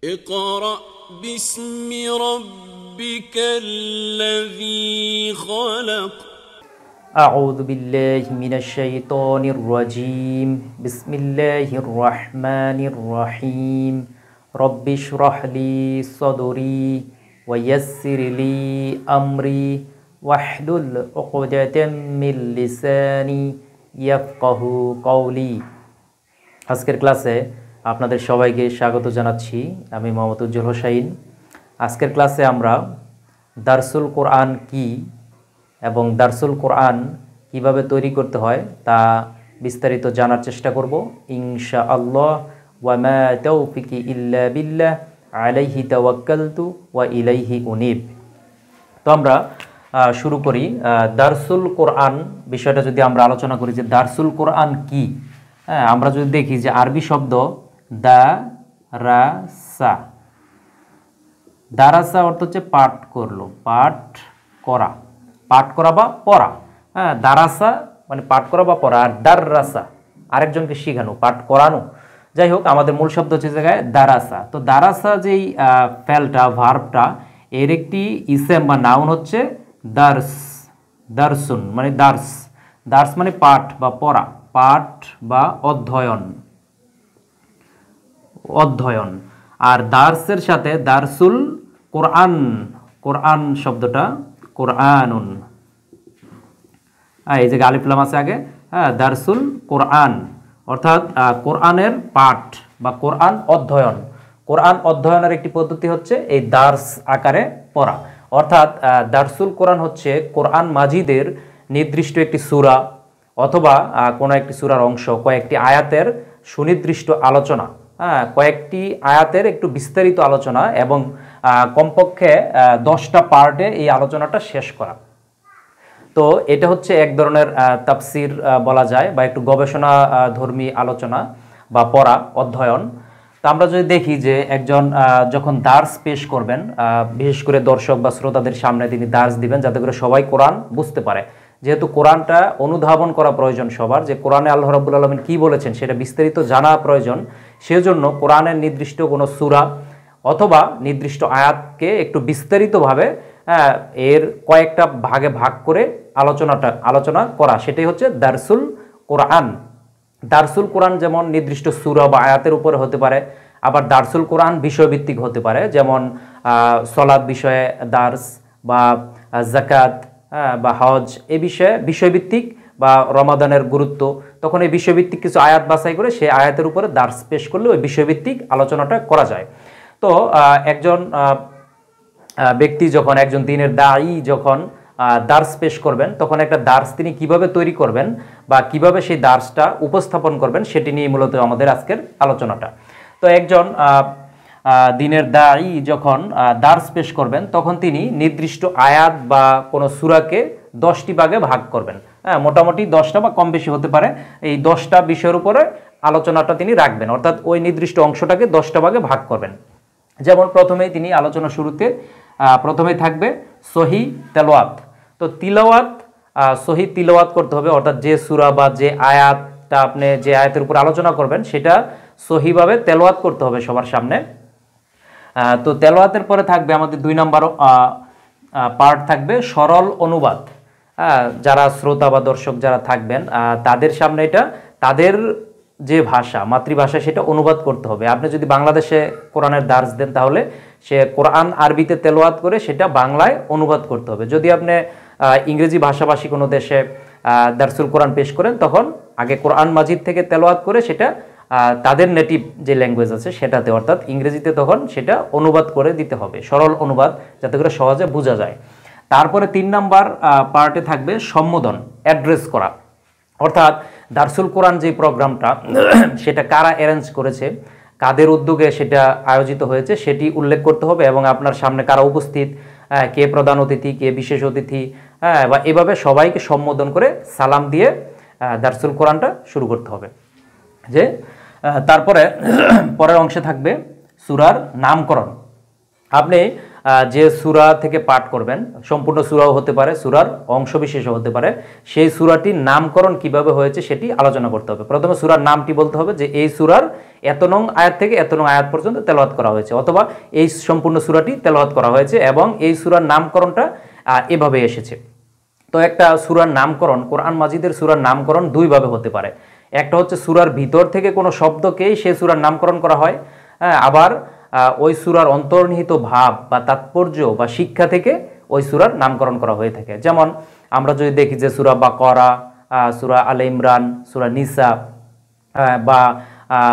اقرأ باسم ربك الذي خلق أعوذ بالله من الشيطان الرجيم بسم الله الرحمن الرحيم رب اشرح لي صدري ويسر لي أمري واحلل عقدة من লিসানি ইয়াফকাহু কওলি। আজকের ক্লাসে আপনাদের সবাইকে স্বাগত জানাচ্ছি। আমি মোহাম্মদ উজ্জ্বল হোসাইন। আজকের ক্লাসে আমরা দারসুল কোরআন কি এবং দারসুল কোরআন কিভাবে তৈরি করতে হয় তা বিস্তারিত জানার চেষ্টা করব ইনশাআল্লাহ। ওয়া মা তাওফিকি ইল্লা বিল্লাহ আলাইহি তাওয়াক্কালতু ওয়া ইলাইহি উনীব। তো আমরা শুরু করি। দারসুল কোরআন বিষয়টা যদি আমরা আলোচনা করি যে দারসুল কোরআন কি, আমরা যদি দেখি যে আরবি শব্দ দারাসা, দারাসা অর্থ হচ্ছে পাঠ করলো, পাঠ করা, পাঠ করা বা পড়া। দারাসা মানে পাঠ করা বা পড়া, আর দাররাসা আরেকজনকে শেখানো, পাঠ করানো। যাই হোক, আমাদের মূল শব্দ হচ্ছে জায়গায় দারাসা। তো দারাসা যেই ফেলটা, ভার্বটা, এর একটি ইসেম বা নাউন হচ্ছে দার্স, দারসুন মানে দার্স, দার্স মানে পাঠ বা পড়া, পাঠ বা অধ্যয়ন, অধ্যয়ন। আর দার্সের সাথে দারসুল কোরআন, কোরআন শব্দটা কোরআনুন, এই যে আলিফ লাম আছে আগে, দারসুল কোরআন অর্থাৎ কোরআনের পাঠ বা কোরআন অধ্যয়ন। কোরআন অধ্যয়নের একটি পদ্ধতি হচ্ছে এই দার্স আকারে পড়া। অর্থাৎ দারসুল কোরআন হচ্ছে কোরআন মাজিদের নির্দিষ্ট একটি সূরা অথবা কোনো একটি সূরার অংশ, কয়েকটি আয়াতের সুনির্দিষ্ট আলোচনা, কয়েকটি আয়াতের একটু বিস্তারিত আলোচনা এবং কমপক্ষে 10টা পার্টে এই আলোচনাটা শেষ করা। তো এটা হচ্ছে এক ধরনের তাফসির বলা যায় বা একটু গবেষণা ধর্মী আলোচনা বা পড়া, অধ্যয়ন। তো আমরা যদি দেখি যে একজন যখন দার্স পেশ করবেন, বিশেষ করে দর্শক বা শ্রোতাদের সামনে তিনি দার্স দিবেন যাতে করে সবাই কোরআন বুঝতে পারে। যেহেতু কোরআনটা অনুধাবন করা প্রয়োজন সবার, যে কোরআনে আল্লাহ রাব্বুল আলামিন কী বলেছেন সেটা বিস্তারিত জানা প্রয়োজন। সেজন্য কোরআনের নির্দিষ্ট কোনো সূরা অথবা নির্দিষ্ট আয়াতকে একটু বিস্তারিতভাবে এর কয়েকটা ভাগে ভাগ করে আলোচনা করা, সেটাই হচ্ছে দারসুল কোরআন। দারসুল কোরআন যেমন নির্দিষ্ট সূরা বা আয়াতের উপরে হতে পারে, আবার দারসুল কোরআন বিষয়ভিত্তিক হতে পারে, যেমন সলাৎ বিষয়ে দার্স বা যাকাত বা হজ, এই বিষয়ে বিষয়ভিত্তিক, বা রমাদানের গুরুত্ব, তখন এই বিষয়ভিত্তিক কিছু আয়াত বাছাই করে সেই আয়াতের উপরে দার্স পেশ করলে ওই বিষয়ভিত্তিক আলোচনাটা করা যায়। তো একজন ব্যক্তি যখন, একজন দ্বীনের দায়ী যখন দার্স পেশ করবেন, তখন একটা দার্স তিনি কিভাবে তৈরি করবেন বা কিভাবে সেই দার্সটা উপস্থাপন করবেন সেটি নিয়ে মূলত আমাদের আজকের আলোচনাটা। তো একজন দ্বীনের দায়ী যখন দার্স পেশ করবেন তখন তিনি নির্দিষ্ট আয়াত বা কোনো সূরাকে 10টি ভাগে ভাগ করবেন। মোটামুটি 10টা বা কম বেশি হতে পারে, এই 10টা বিষয়ের উপরে আলোচনাটা তিনি রাখবেন, অর্থাৎ ওই নির্দিষ্ট অংশটাকে 10টা ভাগে ভাগ করবেন। যেমন প্রথমেই তিনি আলোচনা শুরুতে প্রথমেই থাকবে সহি তেলাওয়াত। তো তিলাওয়াত, সহি তিলাওয়াত করতে হবে, অর্থাৎ যে সূরা বা যে আয়াতটা আপনি যে আয়াতের উপর আলোচনা করবেন সেটা সহিভাবে তেলাওয়াত করতে হবে সবার সামনে। তো তেলাওয়াতের পরে থাকবে আমাদের 2 নম্বর পার্ট থাকবে সরল অনুবাদ। যারা শ্রোতা বা দর্শক যারা থাকবেন তাদের সামনে এটা তাদের যে ভাষা, মাতৃভাষা, সেটা অনুবাদ করতে হবে। আপনি যদি বাংলাদেশে কোরআনের দার্স দেন তাহলে সে কোরআন আরবিতে তেলাওয়াত করে সেটা বাংলায় অনুবাদ করতে হবে। যদি আপনি ইংরেজি ভাষাভাষী কোনো দেশে দারসুল কোরআন পেশ করেন তখন আগে কোরআন মাজিদ থেকে তেলাওয়াত করে সেটা তাদের নেটিভ যে ল্যাঙ্গুয়েজ আছে সেটাতে, অর্থাৎ ইংরেজিতে, তখন সেটা অনুবাদ করে দিতে হবে, সরল অনুবাদ, যাতে করে সহজে বোঝা যায়। তারপরে 3 নম্বর পার্টে থাকবে সম্বোধন, অ্যাড্রেস করা, অর্থাৎ দারসুল কোরআন যে প্রোগ্রামটা সেটা কারা অ্যারেঞ্জ করেছে, কাদের উদ্যোগে সেটা আয়োজিত হয়েছে সেটি উল্লেখ করতে হবে, এবং আপনার সামনে কারা উপস্থিত, কে প্রধান অতিথি, কে বিশেষ অতিথি, বা এভাবে সবাইকে সম্বোধন করে সালাম দিয়ে দারসুল কোরআনটা শুরু করতে হবে। যে তারপরে পরের অংশে থাকবে সূরার নামকরণ। আপনি যে সূরা থেকে পাঠ করবেন, সম্পূর্ণ সূরাও হতে পারে, সূরার অংশবিশেষও হতে পারে, সেই সূরাটির নামকরণ কিভাবে হয়েছে সেটি আলোচনা করতে হবে। প্রথমে সূরার নামটি বলতে হবে যে এই সূরার এত নং আয়াত থেকে এত নং আয়াত পর্যন্ত তেলাওয়াত করা হয়েছে, অথবা এই সম্পূর্ণ সূরাটি তেলাওয়াত করা হয়েছে এবং এই সূরার নামকরণটা এভাবে এসেছে। তো একটা সূরার নামকরণ, কোরআন মাজিদের সূরার নামকরণ দুইভাবে হতে পারে। একটা হচ্ছে সূরার ভিতর থেকে কোনো শব্দকেই সেই সূরার নামকরণ করা হয়, আবার ওই সূরার অন্তর্নিহিত ভাব বা তাৎপর্য বা শিক্ষা থেকে ওই সূরার নামকরণ করা হয়ে থাকে। যেমন আমরা যদি দেখি যে সূরা বাকারা, সূরা আলে ইমরান, সূরা নিসা বা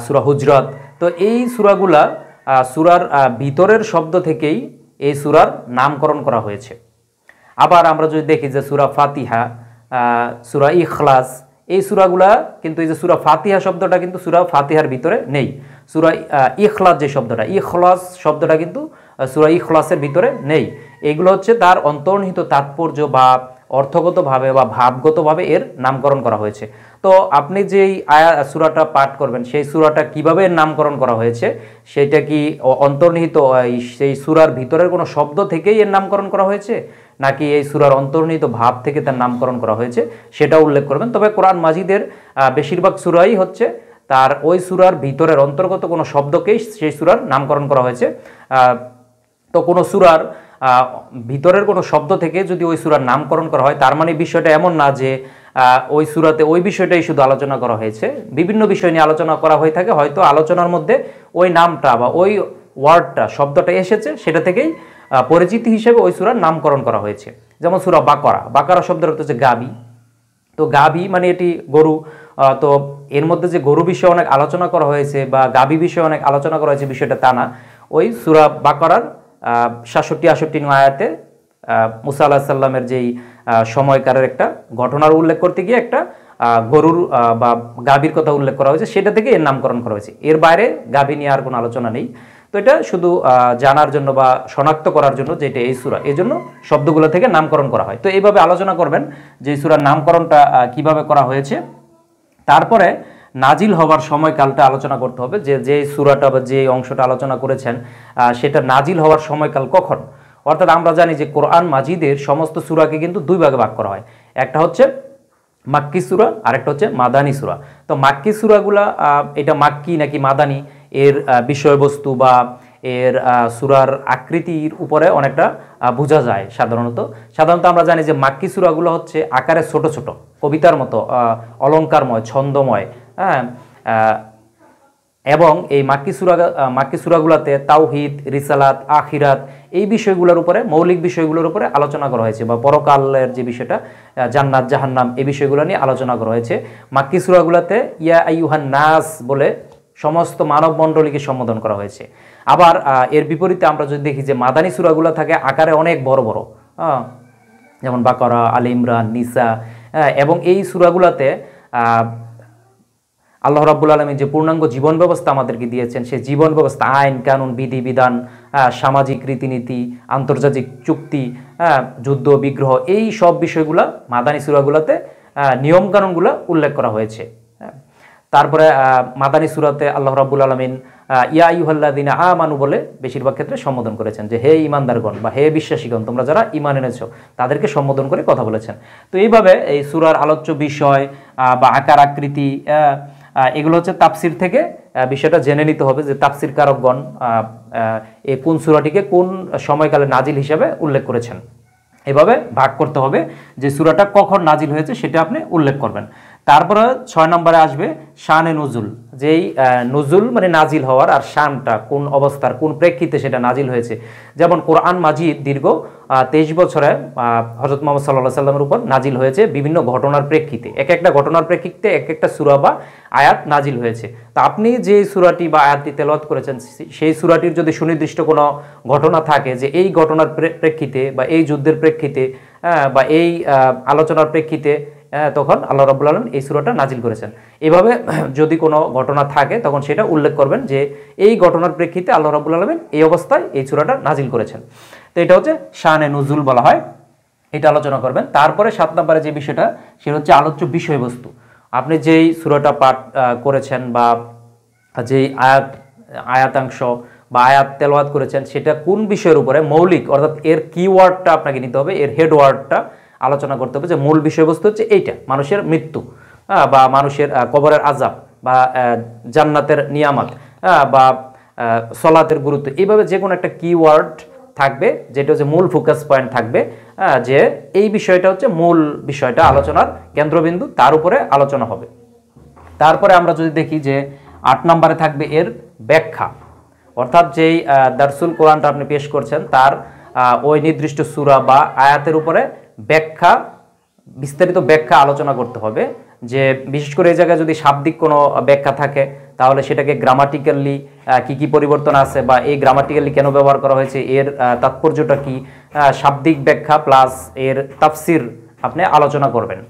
সূরা হুজরাত, তো এই সূরাগুলা সূরার ভিতরের শব্দ থেকেই এই সূরার নামকরণ করা হয়েছে। আবার আমরা যদি দেখি যে সূরা ফাতিহা, সূরা ইখলাস, এই সূরাগুলা কিন্তু এই যে সূরা ফাতিহা শব্দটা কিন্তু সূরা ফাতিহার ভিতরে নেই। সূরা ইখলাস যে শব্দটা, ইখলাস শব্দটা কিন্তু সূরা ইখলাসের ভিতরে নেই। এগুলো হচ্ছে তার অন্তর্নিহিত তাৎপর্য বা অর্থগতভাবে বা ভাবগতভাবে এর নামকরণ করা হয়েছে। তো আপনি যেই সূরাটা পাঠ করবেন সেই সূরাটা কিভাবে নামকরণ করা হয়েছে, সেটা কি অন্তর্নিহিত সেই সূরার ভিতরের কোনো শব্দ থেকেই এর নামকরণ করা হয়েছে, নাকি এই সূরার অন্তর্নিহিত ভাব থেকে তার নামকরণ করা হয়েছে, সেটা উল্লেখ করবেন। তবে কোরআন মাজিদের বেশিরভাগ সূরাই হচ্ছে তার ওই সূরার ভিতরের অন্তর্গত কোনো শব্দকেই সেই সূরার নামকরণ করা হয়েছে। তো কোনো সূরার ভিতরের কোনো শব্দ থেকে যদি ওই সূরার নামকরণ করা হয়, তার মানে বিষয়টা এমন না যে ওই সূরাতে ওই বিষয়টাই শুধু আলোচনা করা হয়েছে, বিভিন্ন বিষয় নিয়ে আলোচনা করা হয়ে থাকে। হয়তো আলোচনার মধ্যে ওই নামটা বা ওই ওয়ার্ডটা, শব্দটা এসেছে, সেটা থেকেই পরিচিতি হিসেবে ওই সূরার নামকরণ করা হয়েছে। যেমন সূরা বাকারা, বাকারা শব্দের অর্থ হচ্ছে গাবি। তো গাবি মানে এটি গরু। তো এর মধ্যে যে গরু বিষয়ে অনেক আলোচনা করা হয়েছে বা গাবি বিষয়ে অনেক আলোচনা করা হয়েছে, বিষয়টা তা না। ওই সূরা বাকারার 67-68 নং আয়াতে মুসা আলাইহিস সালামের যেই সময়কারের একটা ঘটনার উল্লেখ করতে গিয়ে একটা গরুর বা গাভীর কথা উল্লেখ করা হয়েছে, সেটা থেকে এর নামকরণ করা হয়েছে। এর বাইরে গাভী নিয়ে আর কোনো আলোচনা নেই। তো এটা শুধু জানার জন্য বা শনাক্ত করার জন্য যে এটা এই সূরা, এই জন্য শব্দগুলো থেকে নামকরণ করা হয়। তো এইভাবে আলোচনা করবেন যে এই সূরার নামকরণটা কিভাবে করা হয়েছে। তারপরে নাজিল হওয়ার সময়কালটা আলোচনা করতে হবে, যে সূরাটা বা যে অংশটা আলোচনা করেছেন সেটা নাজিল হওয়ার সময়কাল কখন। অর্থাৎ আমরা জানি যে কোরআন মাজিদের সমস্ত সূরাকে কিন্তু দুই ভাগে ভাগ করা হয়। একটা হচ্ছে মাক্কি সূরা, আরেকটা হচ্ছে মাদানী সূরা। তো মাক্কি সূরাগুলা, এটা মাক্কি নাকি মাদানী, এর বিষয়বস্তু বা এর সূরার আকৃতির উপরে অনেকটা বোঝা যায়। সাধারণত আমরা জানি যে মাক্কি সূরাগুলো হচ্ছে আকারে ছোট ছোট, কবিতার মতো, অলঙ্কারময়, ছন্দময়, হ্যাঁ। এবং এই মাক্কি সূরাগুলোতে তাওহীদ, রিসালাত, আখিরাত, এই বিষয়গুলোর উপরে, মৌলিক বিষয়গুলোর উপরে আলোচনা করা হয়েছে, বা পরকালের যে বিষয়টা, জান্নাত জাহান্নাম, এই বিষয়গুলো নিয়ে আলোচনা করা হয়েছে। মাক্কি সূরাগুলোতে ইয়া আইয়ুহান নাস বলে সমস্ত মানব মণ্ডলীকে সম্বোধন করা হয়েছে। আবার এর বিপরীতে আমরা যদি দেখি যে মাদানী সূরাগুলো থাকে আকারে অনেক বড় বড়, যেমন বাকারা, আলে ইমরান, নিসা, এবং এই সূরাগুলোতে আল্লাহ রাব্বুল আলামিন যে পূর্ণাঙ্গ জীবন ব্যবস্থা আমাদেরকে দিয়েছেন, সেই জীবন ব্যবস্থা, আইন কানুন, বিধি বিধান, সামাজিক রীতিনীতি, আন্তর্জাতিক চুক্তি, যুদ্ধ বিগ্রহ, এই সব বিষয়গুলা মাদানী সূরাগুলোতে নিয়মকানুনগুলো উল্লেখ করা হয়েছে। তারপরে মাদানী সূরাতে আল্লাহ রাব্বুল আলামিন ইয়া আইয়ুহাল্লাযিনা আমানু বলে বেশিরভাগ ক্ষেত্রে সম্বোধন করেছেন, যে হে ঈমানদারগণ বা হে বিশ্বাসীগণ, তোমরা যারা ঈমান এনেছো, তাদেরকে সম্বোধন করে কথা বলেছেন। তো এইভাবে এই সূরার আলোচ্য বিষয় বা আকার আকৃতি, এগুলো হচ্ছে তাফসির থেকে বিষয়টা জেনে নিতে হবে যে তাফসির কারকগণ এই কোন সূরাটিকে কোন সময়কালে নাজিল হিসেবে উল্লেখ করেছেন। এভাবে ভাগ করতে হবে যে সূরাটা কখন নাজিল হয়েছে সেটা আপনি উল্লেখ করবেন। তারপরে 6 নম্বরে আসবে শানে নুজুল, যেই নুজুল মানে নাজিল হওয়ার, আর শানটা কোন অবস্থার, কোন প্রেক্ষিতে সেটা নাজিল হয়েছে। যেমন কোরআন মাজিদ দীর্ঘ 23 বছরে হযরত মুহাম্মদ সাল্লাল্লাহু আলাইহি সাল্লামের উপর নাজিল হয়েছে বিভিন্ন ঘটনার প্রেক্ষিতে। এক একটা ঘটনার প্রেক্ষিতে এক একটা সূরা বা আয়াত নাজিল হয়েছে। তো আপনি যে সূরাটি বা আয়াতটি তেলাওয়াত করেছেন, সেই সূরাটির যদি সুনির্দিষ্ট কোনো ঘটনা থাকে যে এই ঘটনার প্রেক্ষিতে বা এই যুদ্ধের প্রেক্ষিতে বা এই আলোচনার প্রেক্ষিতে, তখন আল্লাহ রাব্বুল আলামিন এই সূরাটা নাজিল করেছেন। এভাবে যদি কোনো ঘটনা থাকে তখন সেটা উল্লেখ করবেন যে এই ঘটনার প্রেক্ষিতে আল্লাহ রাব্বুল আলামিন এই অবস্থায় এই সূরাটা নাজিল করেছেন। তো এটা হচ্ছে শানে নুজুল বলা হয়, এটা আলোচনা করবেন। তারপরে 7 নম্বরে যে বিষয়টা, সেটা হচ্ছে আলোচ্য বিষয়বস্তু। আপনি যেই সূরাটা পাঠ করেছেন বা যেই আয়াতাংশ বা আয়াত তেলাওয়াত করেছেন সেটা কোন বিষয়ের উপরে মৌলিক, অর্থাৎ এর কিওয়ার্ডটা আপনাকে নিতে হবে, এর হেডওয়ার্ডটা আলোচনা করতে হবে যে মূল বিষয়বস্তু হচ্ছে এইটা, মানুষের মৃত্যু বা মানুষের কবরের আযাব বা জান্নাতের নিয়ামত বা সলাতের গুরুত্ব, এইভাবে যে কোনো একটা কিওয়ার্ড থাকবে যেটা হচ্ছে মূল ফোকাস পয়েন্ট থাকবে, যে এই বিষয়টা হচ্ছে মূল বিষয়টা আলোচনার কেন্দ্রবিন্দু, তার উপরে আলোচনা হবে। তারপরে আমরা যদি দেখি যে 8 নম্বরে থাকবে এর ব্যাখ্যা, অর্থাৎ যেই দারসুল কোরআনটা আপনি পেশ করছেন তার ওই নির্দিষ্ট সূরা বা আয়াতের উপরে ব্যাখ্যা, বিস্তারিত ব্যাখ্যা আলোচনা করতে হবে। যে বিশেষ করে এই জায়গায় যদি শাব্দিক কোনো ব্যাখ্যা থাকে তাহলে সেটাকে গ্রামাটিক্যালি কি কি পরিবর্তন আছে বা এই গ্রামাটিক্যালি কেন ব্যবহার করা হয়েছে, এর তাৎপর্যটা কি, শাব্দিক ব্যাখ্যা প্লাস এর তাফসির আপনি আলোচনা করবেন।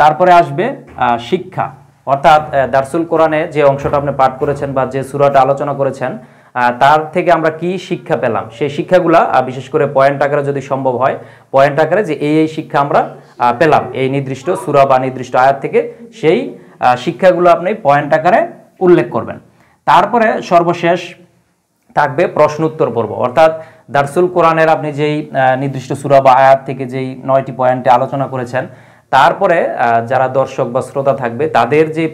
তারপরে আসবে শিক্ষা, অর্থাৎ দারসুল কোরআনে যে অংশটা আপনি পাঠ করেছেন বা যে সূরাটা আলোচনা করেছেন তার থেকে আমরা কি শিক্ষা পেলাম, সেই শিক্ষাগুলা বিশেষ করে পয়েন্ট আকারে যদি সম্ভব হয়, পয়েন্ট আকারে যে এই শিক্ষা আমরা পেলাম এই নির্দিষ্ট সূরা বা নির্দিষ্ট আয়াত থেকে, সেই শিক্ষাগুলো আপনি পয়েন্ট আকারে উল্লেখ করবেন। তারপরে সর্বশেষ থাকবে প্রশ্ন উত্তর পর্ব, অর্থাৎ দারসুল কোরআনের আপনি যেই নির্দিষ্ট সূরা বা আয়াত থেকে যেই 9টি পয়েন্টে আলোচনা করেছেন, তারপরে যারা দর্শক বা শ্রোতা থাকবে তাদের যে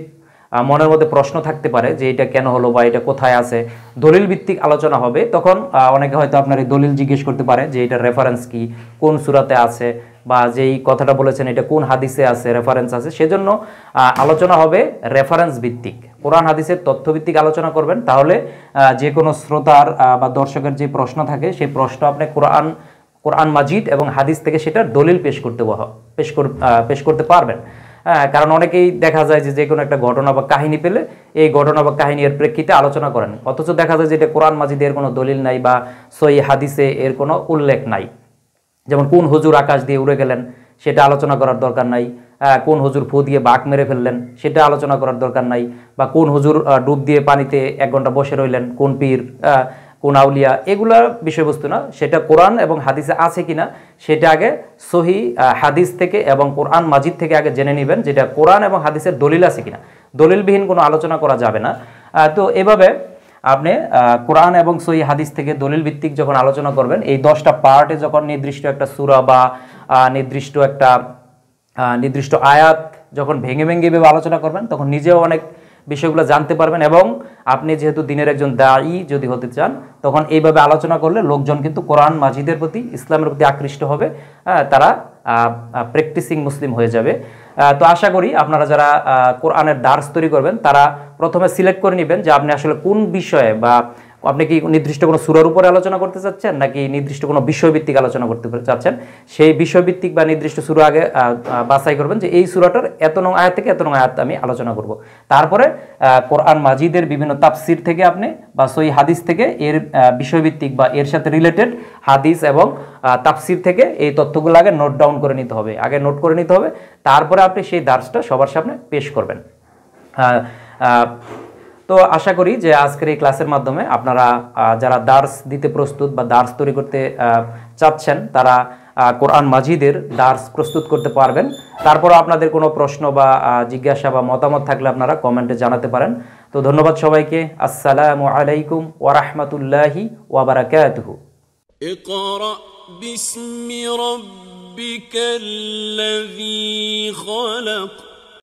মনের মধ্যে প্রশ্ন থাকতে পারে যে এটা কেন হলো বা এটা কোথায় আছে, দলিল ভিত্তিক আলোচনা হবে। তখন অনেকে হয়তো আপনার এই দলিল জিজ্ঞেস করতে পারে যে এটার রেফারেন্স কি, কোন সূরাতে আছে, বা যেই কথাটা বলেছেন এটা কোন হাদিসে আছে, রেফারেন্স আছে। সেজন্য আলোচনা হবে রেফারেন্স ভিত্তিক, কোরআন হাদিসের তথ্য ভিত্তিক আলোচনা করবেন। তাহলে যে কোনো শ্রোতার বা দর্শকের যে প্রশ্ন থাকে সেই প্রশ্ন আপনি কোরআন মাজিদ এবং হাদিস থেকে সেটা দলিল পেশ করতে পারবেন। কারণ অনেকেই দেখা যায় যে কোনো একটা ঘটনা বা কাহিনী পেলে এই ঘটনা বা কাহিনী এর প্রেক্ষিতে আলোচনা করেন, অথচ দেখা যায় যে এটা কোরআন মাজিদে এর কোনো দলিল নাই বা সহিহ হাদিসে এর কোনো উল্লেখ নাই। যেমন কোন হুজুর আকাশ দিয়ে উড়ে গেলেন সেটা আলোচনা করার দরকার নাই, কোন হুজুর ফু দিয়ে বাঘ মেরে ফেললেন সেটা আলোচনা করার দরকার নাই, বা কোন হুজুর ডুব দিয়ে পানিতে 1 ঘন্টা বসে রইলেন, কোন পীর, কোন আউলিয়া, এগুলা বিষয়বস্তু না। সেটা কোরআন এবং হাদিসে আছে কিনা সেটা আগে সহি হাদিস থেকে এবং কোরআন মাজিদ থেকে আগে জেনে নেবেন, যেটা কোরআন এবং হাদিসের দলিল আছে কিনা। দলিলবিহীন কোনো আলোচনা করা যাবে না। তো এভাবে আপনি কোরআন এবং সহি হাদিস থেকে দলিল ভিত্তিক যখন আলোচনা করবেন, এই 10টা পার্টে যখন নির্দিষ্ট একটা সূরা বা নির্দিষ্ট আয়াত যখন ভেঙে ভেঙে এভাবে আলোচনা করবেন, তখন নিজেও অনেক বিষয়গুলো জানতে পারবেন। এবং আপনি যেহেতু দিনের একজন দায়ী যদি হতে চান, তখন এইভাবে আলোচনা করলে লোকজন কিন্তু কোরআন মাজিদের প্রতি, ইসলামের প্রতি আকৃষ্ট হবে, তারা প্র্যাকটিসিং মুসলিম হয়ে যাবে। তো আশা করি আপনারা যারা কোরআনের দার্স তৈরি করবেন তারা প্রথমে সিলেক্ট করে নেবেন যে আপনি আসলে কোন বিষয়ে, বা আপনি কি নির্দিষ্ট কোনো সূরার উপরে আলোচনা করতে চাচ্ছেন নাকি নির্দিষ্ট কোনো বিষয়ভিত্তিক আলোচনা করতে চাচ্ছেন। সেই বিষয়ভিত্তিক বা নির্দিষ্ট সূরা আগে বাছাই করবেন যে এই সূরাটার এত নং আয়াত থেকে এত নং আয়াত আমি আলোচনা করব। তারপরে কোরআন মাজিদের বিভিন্ন তাফসির থেকে আপনি বা সহি হাদিস থেকে এর বিষয়ভিত্তিক বা এর সাথে রিলেটেড হাদিস এবং তাফসির থেকে এই তথ্যগুলো আগে নোট ডাউন করে নিতে হবে, আগে নোট করে নিতে হবে। তারপরে আপনি সেই দার্সটা সবার সামনে পেশ করবেন। তো আশা করি যে আজকের এই ক্লাসের মাধ্যমে আপনারা যারা দার্স দিতে প্রস্তুত বা দার্স তৈরি করতে চাচ্ছেন তারা কোরআন মাজিদের দার্স প্রস্তুত করতে পারবেন। তারপর আপনাদের কোনো প্রশ্ন বা জিজ্ঞাসা বা মতামত থাকলে আপনারা কমেন্টে জানাতে পারেন। তো ধন্যবাদ সবাইকে। আসসালামু আলাইকুম ওয়া রাহমাতুল্লাহি ওয়া বারাকাতুহু। ইকরা বিসমি রাব্বিকাল্লাযী খালাক।